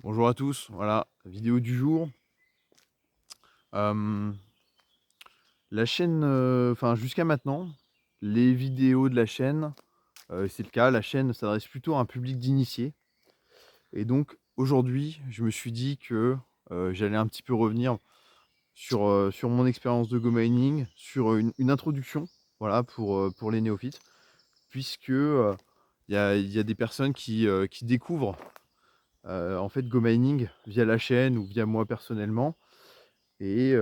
Bonjour à tous, voilà, vidéo du jour. Hem, la chaîne, enfin jusqu'à maintenant, les vidéos de la chaîne, c'est le cas, la chaîne s'adresse plutôt à un public d'initiés et donc aujourd'hui, je me suis dit que, j'allais un petit peu revenir sur mon expérience de go mining, sur, une introduction, voilà, pour les néophytes. Puisque, il y a des personnes qui découvrent, en fait, go mining via la chaîne ou via moi personnellement. Et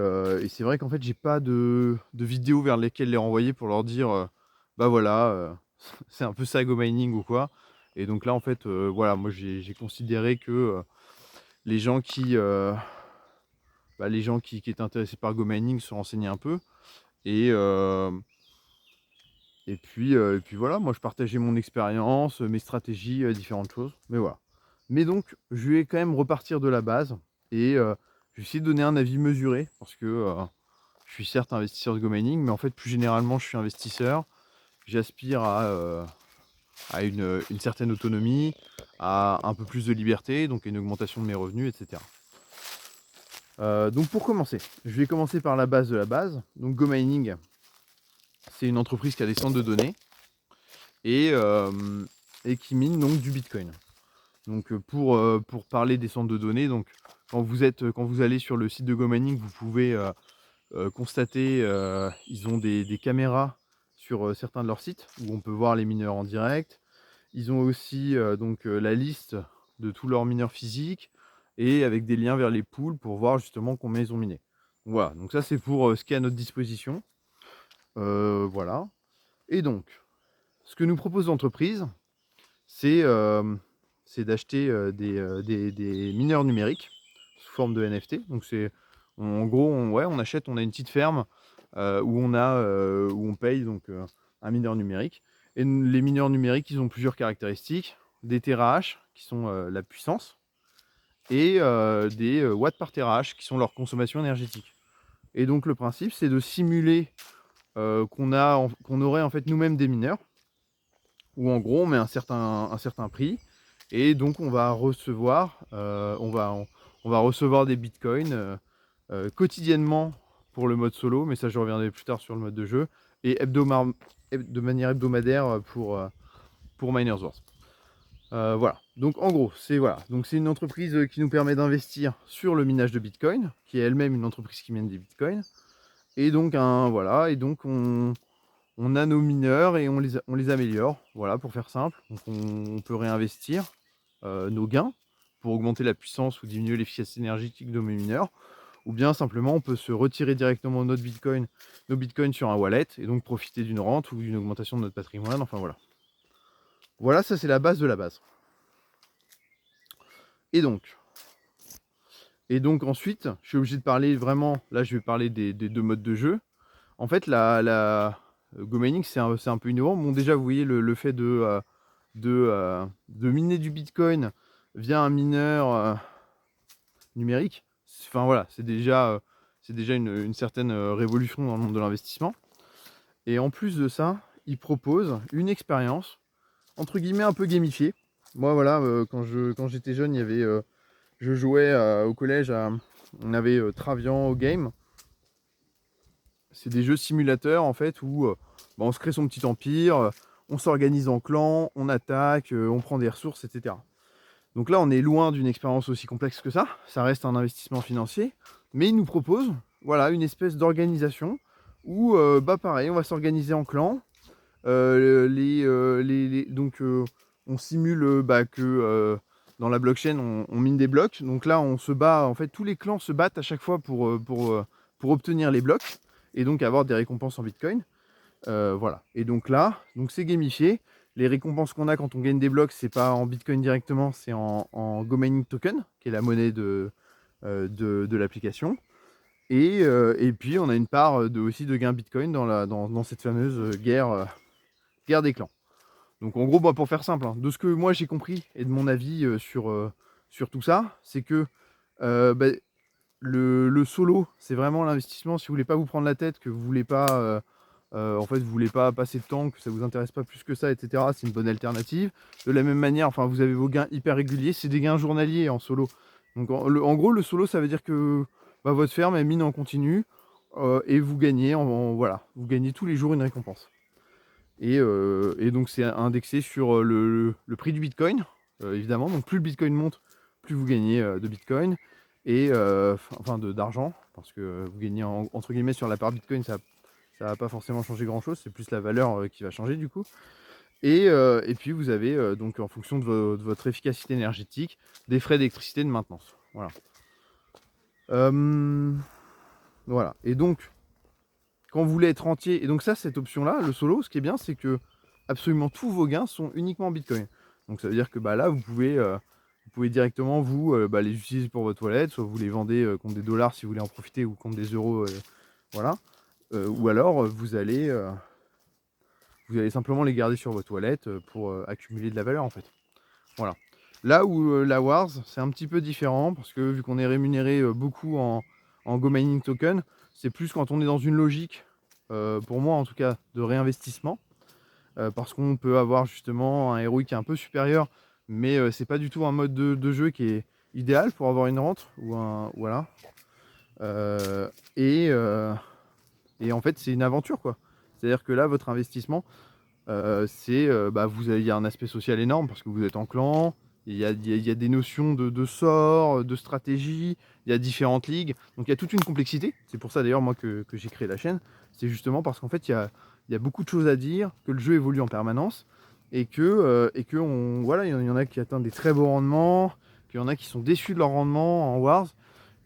c'est vrai qu'en fait, j'ai pas de vidéos vers lesquelles les renvoyer pour leur dire, bah, voilà, c'est un peu ça Go Mining ou quoi. Et donc là, en fait, voilà, moi j'ai considéré que, les gens qui, les gens qui étaient intéressés par Go Mining se renseignaient un peu et et puis voilà, moi je partageais mon expérience, mes stratégies, différentes choses, mais voilà. Mais donc je vais quand même repartir de la base et je vais essayer de donner un avis mesuré parce que, je suis certes investisseur de Go Mining, mais en fait, plus généralement, je suis investisseur. J'aspire à une certaine autonomie, à un peu plus de liberté, donc une augmentation de mes revenus, et cetera. Donc pour commencer, je vais commencer par la base de la base. Donc Go Mining, c'est une entreprise qui a des centres de données et et qui mine donc du Bitcoin. Donc pour parler des centres de données, donc quand vous allez sur le site de Go Mining, vous pouvez, constater, ils ont des caméras sur, certains de leurs sites où on peut voir les mineurs en direct. Ils ont aussi, la liste de tous leurs mineurs physiques et avec des liens vers les pools pour voir justement combien ils ont miné. Voilà, donc ça c'est pour, ce qui est à notre disposition. Voilà. Et donc, ce que nous propose l'entreprise, c'est, d'acheter, des mineurs numériques sous forme de NFT. Donc c'est en gros, on achète, on a une petite ferme, où on paye donc, un mineur numérique. Et les mineurs numériques, ils ont plusieurs caractéristiques. Des TRH qui sont, la puissance et des, watts par TRH qui sont leur consommation énergétique. Et donc le principe, c'est de simuler, qu'on aurait en fait nous-mêmes des mineurs, où en gros on met un certain prix et donc on va recevoir des bitcoins, quotidiennement pour le mode solo, mais ça je reviendrai plus tard sur le mode de jeu, et de manière hebdomadaire, pour Miners Wars. Voilà, donc en gros, c'est une entreprise, qui nous permet d'investir sur le minage de Bitcoin, qui est elle-même une entreprise qui mine des Bitcoins. Et donc on a nos mineurs et on les améliore, voilà, pour faire simple. Donc on peut réinvestir, nos gains pour augmenter la puissance ou diminuer l'efficacité énergétique de nos mineurs. Ou bien simplement, on peut se retirer directement nos bitcoins sur un wallet et donc profiter d'une rente ou d'une augmentation de notre patrimoine, enfin voilà. Voilà, ça c'est la base de la base. Et donc, ensuite, je suis obligé de parler vraiment, là je vais parler des deux modes de jeu. En fait, Go Mining, c'est un peu innovant. Bon, déjà, vous voyez le fait de miner du Bitcoin via un mineur, numérique. Enfin voilà, c'est déjà une certaine, révolution dans le monde de l'investissement. Et en plus de ça, ils proposent une expérience, entre guillemets, un peu gamifiée. Moi, voilà, quand j'étais jeune, je jouais, au collège on avait, Travian Game. C'est des jeux simulateurs en fait où, on se crée son petit empire, on s'organise en clan, on attaque, on prend des ressources, et cetera. Donc là, on est loin d'une expérience aussi complexe que ça reste un investissement financier, mais ils nous proposent, voilà, une espèce d'organisation où, pareil, on va s'organiser en clan. Donc on simule, que, dans la blockchain, on mine des blocs. Donc là, on se bat, en fait, tous les clans se battent à chaque fois pour obtenir les blocs et donc avoir des récompenses en Bitcoin. Voilà. Et donc là, c'est gamifié. Les récompenses qu'on a quand on gagne des blocs, c'est pas en Bitcoin directement, c'est en Go Mining Token, qui est la monnaie de l'application. Et puis on a une part, aussi de gain Bitcoin dans cette fameuse, guerre des clans. Donc en gros, pour faire simple, hein, de ce que moi j'ai compris et de mon avis, sur tout ça, c'est que, euh, bah, le solo, c'est vraiment l'investissement. Si vous voulez pas vous prendre la tête, que vous voulez pas, en fait vous voulez pas passer de temps, que ça vous intéresse pas plus que ça, etc., c'est une bonne alternative. De la même manière, enfin vous avez vos gains hyper réguliers, c'est des gains journaliers en solo. Donc en gros le solo ça veut dire que votre ferme elle mine en continu et vous gagnez voilà, vous gagnez tous les jours une récompense. Et donc c'est indexé sur le prix du Bitcoin, évidemment. Donc plus le Bitcoin monte, plus vous gagnez de Bitcoin et enfin d'argent, parce que vous gagnez entre guillemets sur la part Bitcoin, ça va pas forcément changer grand chose, c'est plus la valeur qui va changer du coup. Et puis vous avez donc en fonction de votre efficacité énergétique, des frais d'électricité de maintenance. Voilà. Voilà. Et donc quand vous voulez être entier, et donc ça, cette option-là, le solo, ce qui est bien, c'est que absolument tous vos gains sont uniquement en Bitcoin. Donc ça veut dire que là, vous pouvez directement les utiliser pour votre toilette, soit vous les vendez contre des dollars si vous voulez en profiter, ou contre des euros, voilà. Ou alors vous allez simplement les garder sur votre toilette pour accumuler de la valeur en fait. Voilà. Là où la Wars, c'est un petit peu différent, parce que vu qu'on est rémunéré beaucoup en Go Mining Token, c'est plus quand on est dans une logique, pour moi en tout cas, de réinvestissement, parce qu'on peut avoir justement un ROI qui est un peu supérieur, mais c'est pas du tout un mode de jeu qui est idéal pour avoir une rente, voilà. Et en fait c'est une aventure quoi. C'est-à-dire que là votre investissement, il y a un aspect social énorme parce que vous êtes en clan, il y a des notions de sort, de stratégie, il y a différentes ligues, donc il y a toute une complexité. C'est pour ça d'ailleurs moi que j'ai créé la chaîne, c'est justement parce qu'en fait il y a beaucoup de choses à dire, que le jeu évolue en permanence et voilà, il y en a qui atteignent des très beaux rendements, qu'il y en a qui sont déçus de leur rendement en Wars.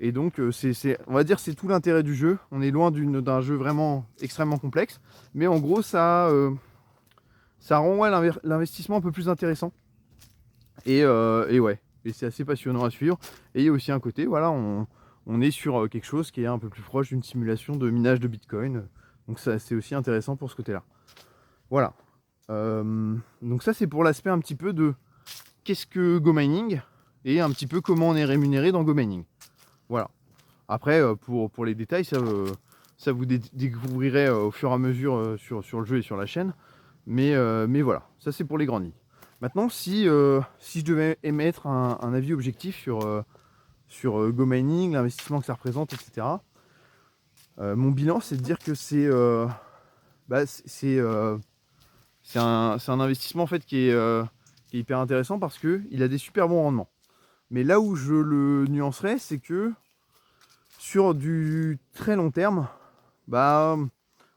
Et donc on va dire c'est tout l'intérêt du jeu. On est loin d'un jeu vraiment extrêmement complexe, mais en gros ça rend l'investissement un peu plus intéressant. Et ouais, et c'est assez passionnant à suivre. Et il y a aussi un côté, voilà, on est sur quelque chose qui est un peu plus proche d'une simulation de minage de Bitcoin. Donc ça, c'est aussi intéressant pour ce côté-là. Voilà. Donc ça, c'est pour l'aspect un petit peu de qu'est-ce que Go Mining et un petit peu comment on est rémunéré dans Go Mining. Voilà. Après, pour les détails, ça vous découvrirez au fur et à mesure sur le jeu et sur la chaîne. Mais voilà, ça c'est pour les grandes lignes. Maintenant, si je devais émettre un avis objectif sur Go Mining, l'investissement que ça représente, etc., mon bilan, c'est de dire que c'est un investissement en fait qui est hyper intéressant parce qu'il a des super bons rendements. Mais là où je le nuancerais, c'est que sur du très long terme, on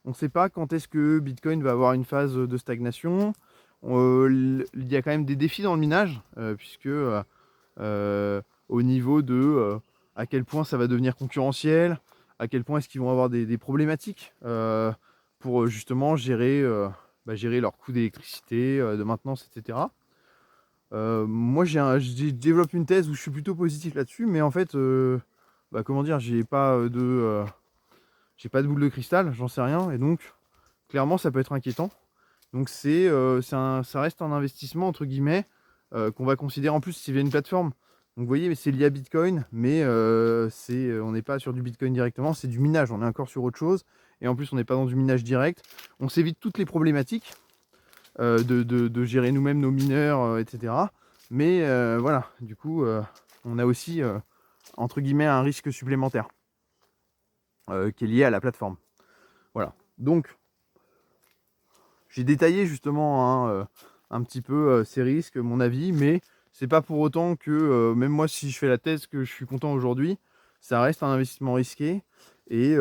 ne sait pas quand est-ce que Bitcoin va avoir une phase de stagnation. Il y a quand même des défis dans le minage, puisque au niveau de à quel point ça va devenir concurrentiel, à quel point est-ce qu'ils vont avoir des problématiques pour justement gérer leur coût d'électricité, de maintenance, etc. Moi, je développe une thèse où je suis plutôt positif là-dessus, mais en fait, comment dire, j'ai pas de boule de cristal, j'en sais rien, et donc clairement, ça peut être inquiétant. Donc ça reste un investissement entre guillemets qu'on va considérer en plus si via une plateforme. Donc vous voyez, c'est lié à Bitcoin, mais on n'est pas sur du Bitcoin directement, c'est du minage, on est encore sur autre chose. Et en plus, on n'est pas dans du minage direct. On s'évite toutes les problématiques de gérer nous-mêmes nos mineurs, etc. Mais voilà, du coup, on a aussi, entre guillemets, un risque supplémentaire qui est lié à la plateforme. Voilà. Donc, j'ai détaillé justement un petit peu ces risques, mon avis, mais c'est pas pour autant que, même moi, si je fais la thèse que je suis content aujourd'hui, ça reste un investissement risqué. Et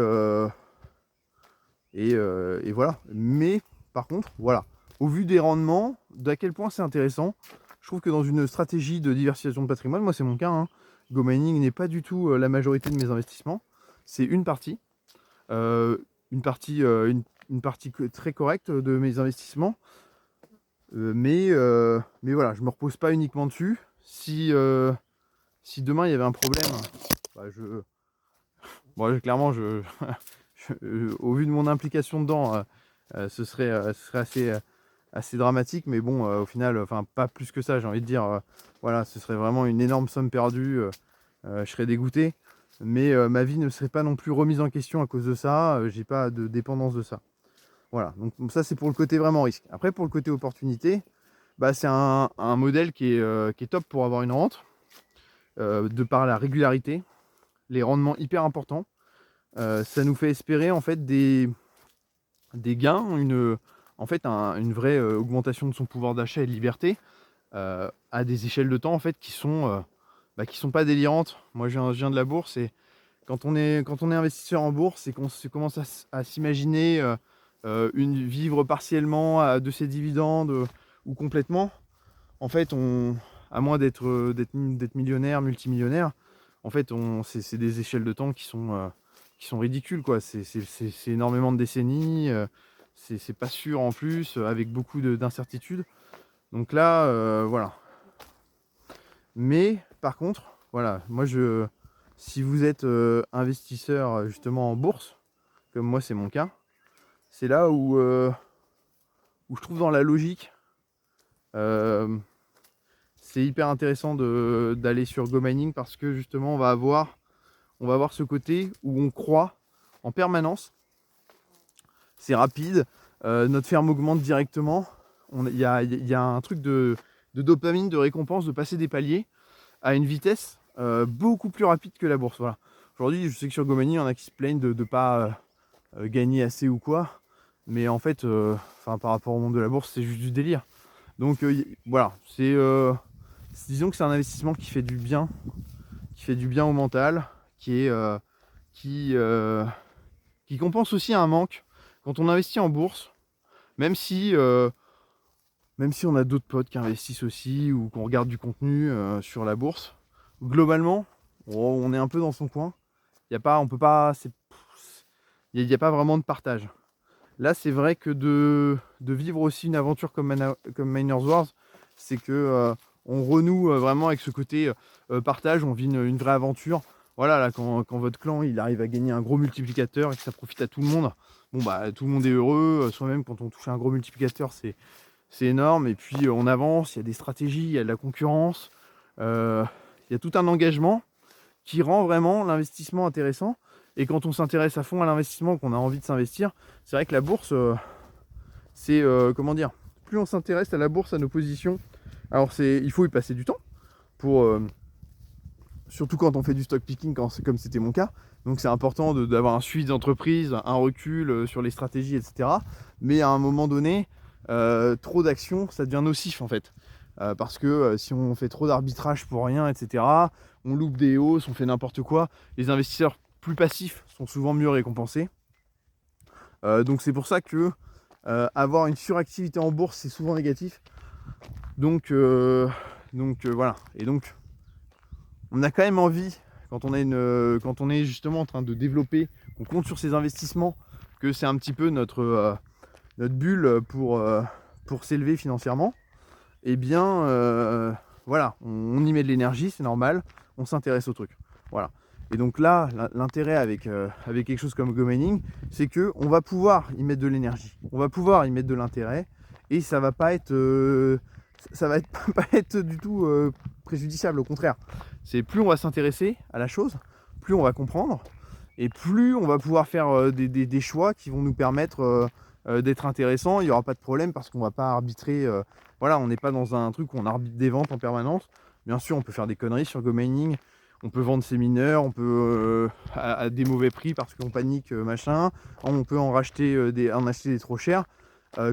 voilà. Mais par contre, voilà, au vu des rendements, d'à quel point c'est intéressant, je trouve que dans une stratégie de diversification de patrimoine, moi c'est mon cas, hein, Go Mining n'est pas du tout la majorité de mes investissements, c'est une partie, une partie très correcte de mes investissements, mais voilà, je me repose pas uniquement dessus. Si demain il y avait un problème, clairement, au vu de mon implication dedans, ce serait assez dramatique, mais bon, au final, enfin pas plus que ça, j'ai envie de dire, voilà, ce serait vraiment une énorme somme perdue, je serais dégoûté, mais ma vie ne serait pas non plus remise en question à cause de ça, j'ai pas de dépendance de ça. Voilà, donc ça c'est pour le côté vraiment risque. Après pour le côté opportunité, bah, c'est un modèle qui est top pour avoir une rente, de par la régularité, les rendements hyper importants. Ça nous fait espérer en fait des gains, une vraie augmentation de son pouvoir d'achat et de liberté, à des échelles de temps en fait qui sont pas délirantes. Moi je viens de la bourse, et quand on est investisseur en bourse, c'est qu'on commence à s'imaginer vivre partiellement de ses dividendes, ou complètement. En fait, à moins d'être millionnaire, multimillionnaire, en fait, c'est des échelles de temps qui sont ridicules, quoi. C'est énormément de décennies, c'est pas sûr en plus, avec beaucoup d'incertitudes. Donc là, voilà. Mais par contre, voilà, si vous êtes investisseur justement en bourse, comme moi c'est mon cas, c'est là où je trouve dans la logique, c'est hyper intéressant d'aller sur GoMining, parce que justement on va avoir ce côté où on croit en permanence, c'est rapide, notre ferme augmente directement, il y a un truc de dopamine, de récompense, de passer des paliers à une vitesse beaucoup plus rapide que la bourse. Voilà. Aujourd'hui, je sais que sur GoMining, il y en a qui se plaignent de ne pas gagner assez ou quoi, mais en fait, par rapport au monde de la bourse, c'est juste du délire. Donc voilà, disons que c'est un investissement qui fait du bien, au mental, qui, euh, qui compense aussi un manque. Quand on investit en bourse, même si on a d'autres potes qui investissent aussi, ou qu'on regarde du contenu sur la bourse, globalement, on est un peu dans son coin. Il n'y a pas vraiment de partage. Là, c'est vrai que de vivre aussi une aventure comme Miners Wars, c'est que on renoue vraiment avec ce côté partage, on vit une vraie aventure. Voilà, là, quand votre clan il arrive à gagner un gros multiplicateur et que ça profite à tout le monde, bon bah tout le monde est heureux. Soi-même, quand on touche un gros multiplicateur, c'est énorme. Et puis on avance, il y a des stratégies, il y a de la concurrence, il y a tout un engagement qui rend vraiment l'investissement intéressant. Et quand on s'intéresse à fond à l'investissement, qu'on a envie de s'investir, c'est vrai que la bourse, c'est comment dire, plus on s'intéresse à la bourse, à nos positions, alors il faut y passer du temps pour surtout quand on fait du stock picking, comme c'était mon cas. Donc c'est important d'avoir un suivi d'entreprise, un recul sur les stratégies, etc. Mais à un moment donné, trop d'actions, ça devient nocif en fait. Parce que si on fait trop d'arbitrage pour rien, etc., on loupe des hausses, on fait n'importe quoi. Les investisseurs plus passifs sont souvent mieux récompensés. Donc c'est pour ça que avoir une suractivité en bourse, c'est souvent négatif. Donc voilà. Et donc on a quand même envie, quand on est justement en train de développer, qu'on compte sur ses investissements, que c'est un petit peu notre bulle pour s'élever financièrement. Et bien voilà, on y met de l'énergie, c'est normal, on s'intéresse au truc. Voilà. Et donc là, l'intérêt avec quelque chose comme GoMining, c'est que on va pouvoir y mettre de l'énergie, on va pouvoir y mettre de l'intérêt, et ça va pas être pas être du tout préjudiciable. Au contraire, c'est plus on va s'intéresser à la chose, plus on va comprendre, et plus on va pouvoir faire des choix qui vont nous permettre d'être intéressants. Il n'y aura pas de problème, parce qu'on va pas arbitrer. Voilà, on n'est pas dans un truc où on arbitre des ventes en permanence. Bien sûr, on peut faire des conneries sur GoMining. On peut vendre ses mineurs, on peut à des mauvais prix parce qu'on panique, machin. On peut en acheter des trop chers.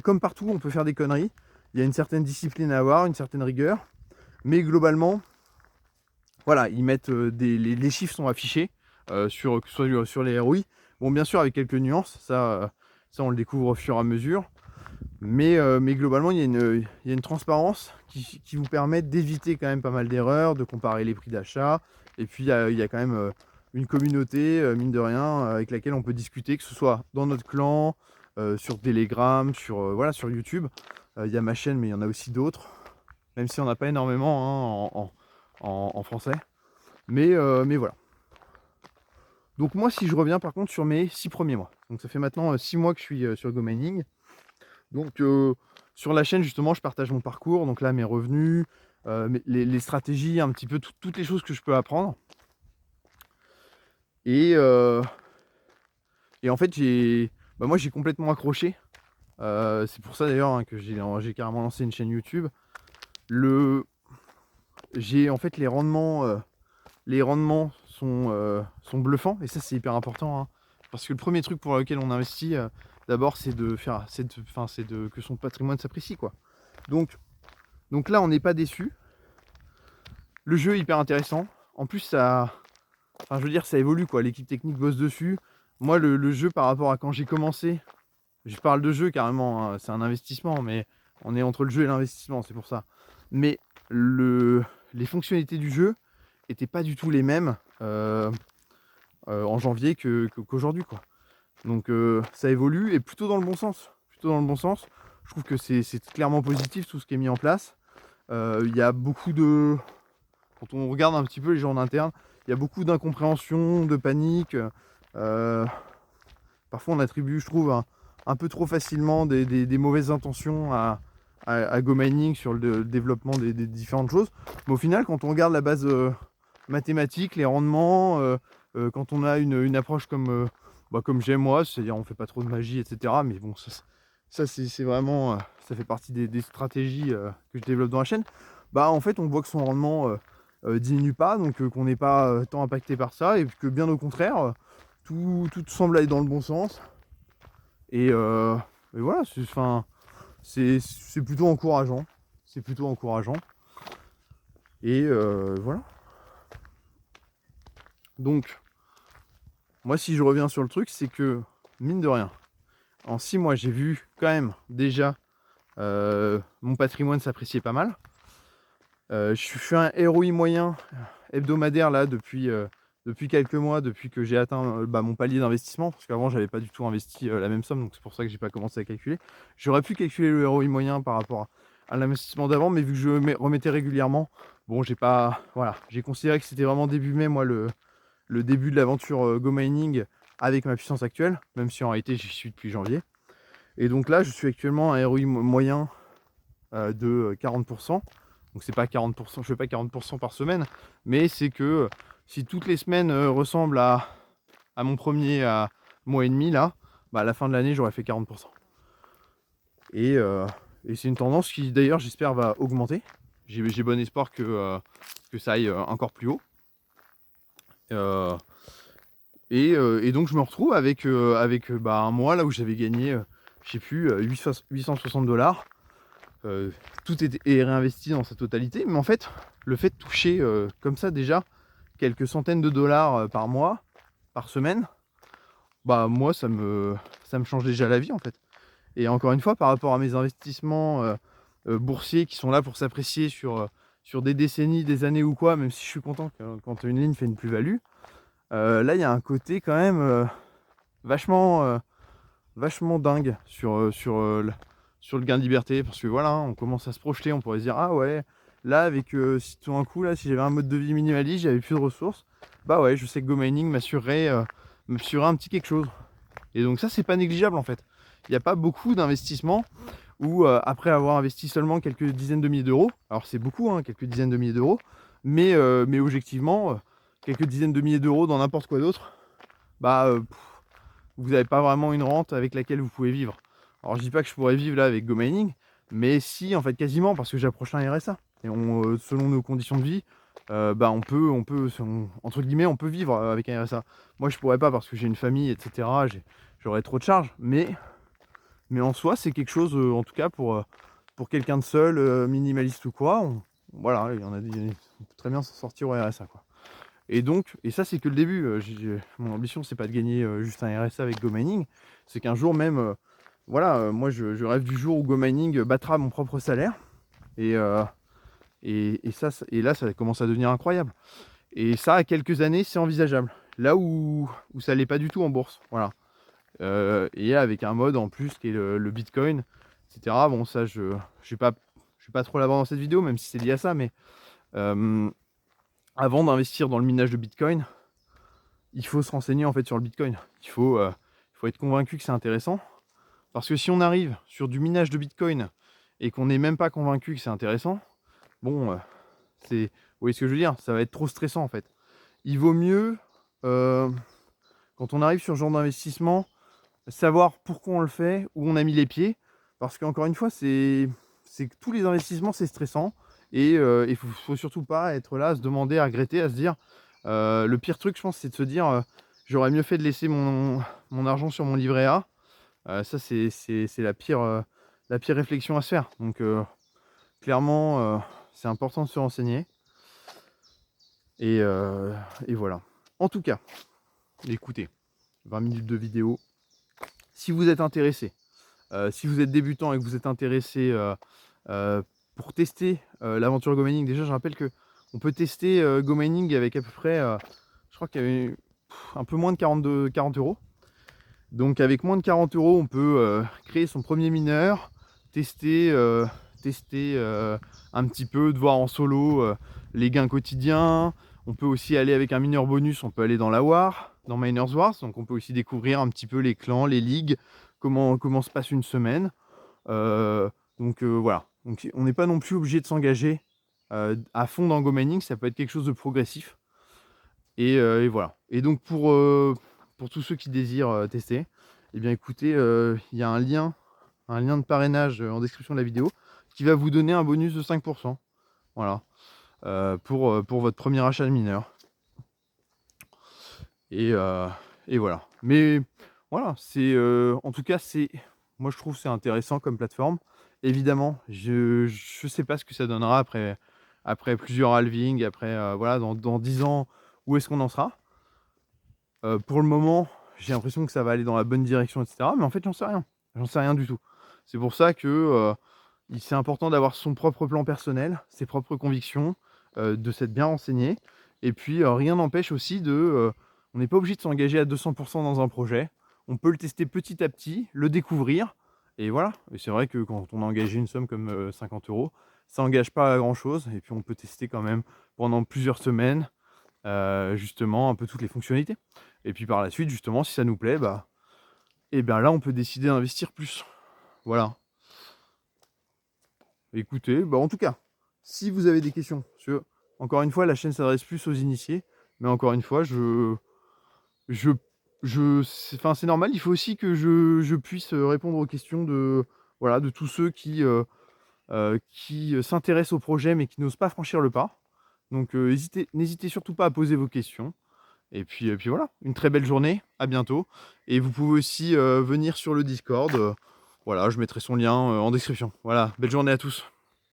Comme partout, on peut faire des conneries. Il y a une certaine discipline à avoir, une certaine rigueur. Mais globalement, voilà, ils mettent les chiffres sont affichés que ce soit sur les ROI. Bon, bien sûr, avec quelques nuances, ça on le découvre au fur et à mesure. Mais globalement, il y a une transparence qui vous permet d'éviter quand même pas mal d'erreurs, de comparer les prix d'achat. Et puis il y a quand même une communauté, mine de rien, avec laquelle on peut discuter, que ce soit dans notre clan, sur Telegram, voilà, sur YouTube. Il y a ma chaîne, mais il y en a aussi d'autres, même si on n'a pas énormément, hein, en français. Mais voilà. Donc moi, si je reviens par contre sur mes 6 premiers mois. Donc ça fait maintenant 6 mois que je suis sur GoMining. Donc sur la chaîne, justement, je partage mon parcours. Donc là, mes revenus, les stratégies, un petit peu toutes les choses que je peux apprendre. Et en fait, moi j'ai complètement accroché C'est pour ça d'ailleurs hein, que j'ai carrément lancé une chaîne YouTube. J'ai en fait les rendements sont bluffants et ça c'est hyper important hein, parce que le premier truc pour lequel on investit d'abord que son patrimoine s'apprécie quoi. Donc là on n'est pas déçu. Le jeu est hyper intéressant. En plus je veux dire ça évolue quoi. L'équipe technique bosse dessus. Moi le jeu par rapport à quand j'ai commencé, je parle de jeu carrément, hein, c'est un investissement mais on est entre le jeu et l'investissement, c'est pour ça. Mais les fonctionnalités du jeu étaient pas du tout les mêmes en janvier qu'aujourd'hui quoi. Donc ça évolue et plutôt dans le bon sens. Plutôt dans le bon sens. Je trouve que c'est clairement positif tout ce qui est mis en place. Il y a beaucoup de... Quand on regarde un petit peu les gens en interne, il y a beaucoup d'incompréhension, de panique. Parfois on attribue, je trouve, un peu trop facilement des mauvaises intentions à GoMining sur le développement des différentes choses. Mais au final, quand on regarde la base mathématique, les rendements, quand on a une approche comme j'aime moi, c'est-à-dire on fait pas trop de magie, etc. Mais bon, ça c'est vraiment, ça fait partie des stratégies que je développe dans la chaîne. Bah en fait, on voit que son rendement diminue pas, donc qu'on n'est pas tant impacté par ça, et que bien au contraire, tout semble aller dans le bon sens. Et voilà, c'est plutôt encourageant. C'est plutôt encourageant. Et voilà. Donc, moi, si je reviens sur le truc, c'est que, mine de rien, en 6 mois, j'ai vu quand même déjà mon patrimoine s'apprécier pas mal. Je fais un ROI moyen hebdomadaire là depuis quelques mois, depuis que j'ai atteint mon palier d'investissement, parce qu'avant j'avais pas du tout investi la même somme, donc c'est pour ça que j'ai pas commencé à calculer. J'aurais pu calculer le ROI moyen par rapport à l'investissement d'avant, mais vu que je remettais régulièrement, bon j'ai considéré que c'était vraiment début mai moi le début de l'aventure GoMining avec ma puissance actuelle, même si en réalité j'y suis depuis janvier. Et donc là je suis actuellement à un ROI moyen de 40%. Donc c'est pas 40%, je fais pas 40% par semaine, mais c'est que si toutes les semaines ressemblent à mon premier mois et demi là, à la fin de l'année j'aurais fait 40%. Et c'est une tendance qui d'ailleurs j'espère va augmenter. J'ai bon espoir que ça aille encore plus haut. Et donc je me retrouve avec un mois là où j'avais gagné, je sais plus, 860 $. Tout est réinvesti dans sa totalité, mais en fait le fait de toucher comme ça déjà quelques centaines de dollars par mois, par semaine, moi ça me change déjà la vie en fait. Et encore une fois, par rapport à mes investissements boursiers qui sont là pour s'apprécier sur des décennies, des années ou quoi, même si je suis content quand une ligne fait une plus-value, là il y a un côté quand même vachement dingue sur le gain de liberté, parce que voilà, on commence à se projeter, on pourrait se dire ah ouais, là avec si tout d'un coup là, si j'avais un mode de vie minimaliste, j'avais plus de ressources, bah ouais, je sais que GoMining m'assurerait un petit quelque chose. Et donc ça c'est pas négligeable en fait. Il n'y a pas beaucoup d'investissements où après avoir investi seulement quelques dizaines de milliers d'euros, alors c'est beaucoup hein, quelques dizaines de milliers d'euros, mais objectivement quelques dizaines de milliers d'euros dans n'importe quoi d'autre, vous n'avez pas vraiment une rente avec laquelle vous pouvez vivre. Alors je dis pas que je pourrais vivre là avec GoMining, mais si en fait quasiment, parce que j'approche un RSA. Et selon nos conditions de vie, on peut entre guillemets on peut vivre avec un RSA. Moi je pourrais pas parce que j'ai une famille, etc. J'aurais trop de charges, mais en soi c'est quelque chose en tout cas pour quelqu'un de seul, minimaliste ou quoi. Voilà, il y en a dit, on peut très bien s'en sortir au RSA quoi. Et donc, et ça c'est que le début, mon ambition c'est pas de gagner juste un RSA avec GoMining, c'est qu'un jour même, moi je rêve du jour où GoMining battra mon propre salaire, et là ça commence à devenir incroyable. Et ça à quelques années c'est envisageable, là où ça l'est pas du tout en bourse, voilà. Et avec un mode en plus qui est le Bitcoin, etc. Bon ça je vais pas trop l'avoir dans cette vidéo, même si c'est lié à ça, mais avant d'investir dans le minage de Bitcoin, il faut se renseigner en fait sur le Bitcoin. Il faut être convaincu que c'est intéressant. Parce que si on arrive sur du minage de Bitcoin et qu'on n'est même pas convaincu que c'est intéressant, bon, vous voyez ce que je veux dire, ça va être trop stressant en fait. Il vaut mieux, quand on arrive sur ce genre d'investissement, savoir pourquoi on le fait, où on a mis les pieds, Parce qu'encore une fois, c'est que tous les investissements, c'est stressant. Et il faut surtout pas être là à se demander, à regretter, à se dire... le pire truc, je pense, c'est de se dire j'aurais mieux fait de laisser mon argent sur mon livret A. Ça, c'est la pire réflexion à se faire. Donc, clairement, c'est important de se renseigner. Et voilà. En tout cas, écoutez, 20 minutes de vidéo. Si vous êtes intéressé, si vous êtes débutant et que vous êtes intéressé pour tester l'aventure Go Mining, déjà je rappelle que on peut tester Go Mining avec à peu près, je crois qu'il y avait un peu moins de 40 €. Donc avec moins de 40 €, on peut créer son premier mineur, tester un petit peu, de voir en solo les gains quotidiens. On peut aussi aller avec un mineur bonus, on peut aller dans la War, dans Miners Wars, donc on peut aussi découvrir un petit peu les clans, les ligues, comment se passe une semaine. Voilà, donc on n'est pas non plus obligé de s'engager à fond dans Go Mining, ça peut être quelque chose de progressif. Et voilà. Et donc pour tous ceux qui désirent tester, eh bien écoutez, il y a un lien de parrainage en description de la vidéo qui va vous donner un bonus de 5%. Voilà. Pour votre premier achat de mineur. Et voilà. Mais voilà, en tout cas, moi je trouve c'est intéressant comme plateforme. Évidemment, je sais pas ce que ça donnera après plusieurs halvings, après voilà, dans 10 ans, où est-ce qu'on en sera. Pour le moment, j'ai l'impression que ça va aller dans la bonne direction, etc. Mais en fait, j'en sais rien. J'en sais rien du tout. C'est pour ça que c'est important d'avoir son propre plan personnel, ses propres convictions, de s'être bien renseigné. Et puis, rien n'empêche aussi on n'est pas obligé de s'engager à 200% dans un projet. On peut le tester petit à petit, le découvrir. Et voilà. Et c'est vrai que quand on a engagé une somme comme 50 €, ça n'engage pas à grand-chose. Et puis, on peut tester quand même pendant plusieurs semaines, justement, un peu toutes les fonctionnalités. Et puis par la suite, justement, si ça nous plaît, et bien là, on peut décider d'investir plus. Voilà. Écoutez, en tout cas, si vous avez des questions, parce que, encore une fois, la chaîne s'adresse plus aux initiés, mais encore une fois, c'est normal, il faut aussi que je puisse répondre aux questions voilà, de tous ceux qui s'intéressent au projet, mais qui n'osent pas franchir le pas. Donc, n'hésitez surtout pas à poser vos questions. Et puis voilà, une très belle journée, à bientôt. Et vous pouvez aussi venir sur le Discord. Voilà, je mettrai son lien en description. Voilà, belle journée à tous.